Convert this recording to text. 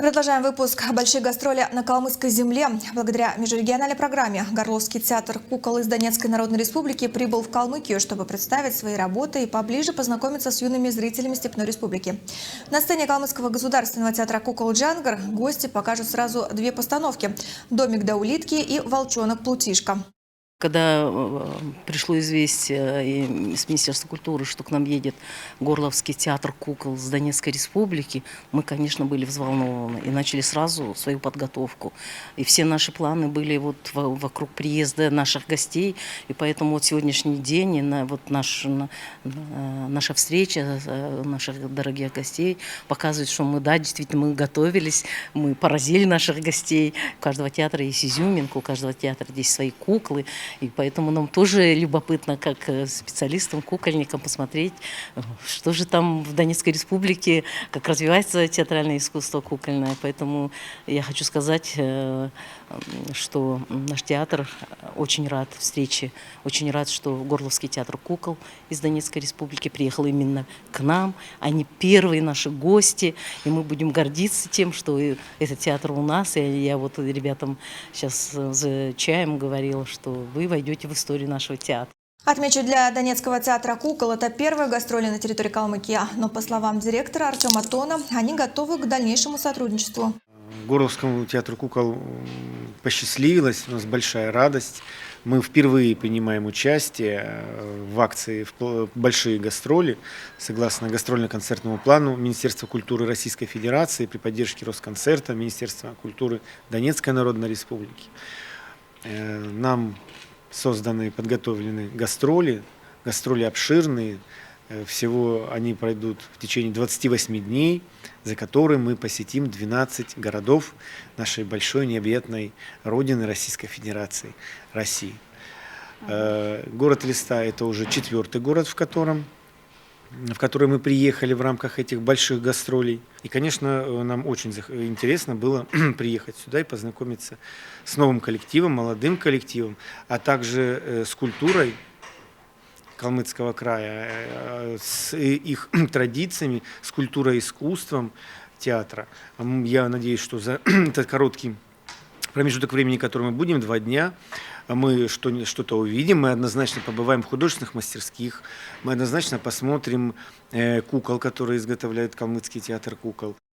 Продолжаем выпуск «Большие гастроли на калмыцкой земле». Благодаря межрегиональной программе Горловский театр кукол из Донецкой Народной Республики прибыл в Калмыкию, чтобы представить свои работы и поближе познакомиться с юными зрителями Степной Республики. На сцене Калмыцкого государственного театра кукол «Джангар» гости покажут сразу две постановки – «Домик да улитки» и «Волчонок-плутишка». Когда пришло известие из Министерства культуры, что к нам едет Горловский театр кукол с Донецкой Республики, мы, конечно, были взволнованы и начали сразу свою подготовку. И все наши планы были вот вокруг приезда наших гостей. И поэтому вот сегодняшний день, наша встреча наших дорогих гостей показывает, что мы, да, действительно, мы готовились, мы поразили наших гостей. У каждого театра есть изюминка, у каждого театра есть свои куклы. И поэтому нам тоже любопытно, как специалистам, кукольникам, посмотреть, что же там в Донецкой Республике, как развивается театральное искусство кукольное. Поэтому я хочу сказать, что наш театр очень рад встрече, очень рад, что Горловский театр кукол из Донецкой Республики приехал именно к нам. Они первые наши гости, и мы будем гордиться тем, что этот театр у нас. И я вот ребятам сейчас за чаем говорила, что вы войдете в историю нашего театра. Отмечу, для Донецкого театра кукол это первые гастроли на территории Калмыкии, но по словам директора Артема Тона, они готовы к дальнейшему сотрудничеству. Горловскому театру кукол посчастливилось, у нас большая радость. Мы впервые принимаем участие в акции «Большие гастроли» согласно гастрольно-концертному плану Министерства культуры Российской Федерации при поддержке Росконцерта, Министерства культуры Донецкой Народной Республики. Нам созданы, подготовлены гастроли обширные. Всего они пройдут в течение 28 дней, за которые мы посетим 12 городов нашей большой необъятной родины Российской Федерации, России. Город Элиста – это уже 4-й город, в который мы приехали в рамках этих больших гастролей. И, конечно, нам очень интересно было приехать сюда и познакомиться с новым коллективом, молодым коллективом, а также с культурой Калмыцкого края, с их традициями, с культурой и искусством театра. Я надеюсь, что за этот короткий промежуток времени, который мы будем, 2 дня, мы что-то увидим, мы однозначно побываем в художественных мастерских, мы однозначно посмотрим кукол, которые изготовляет Калмыцкий театр кукол.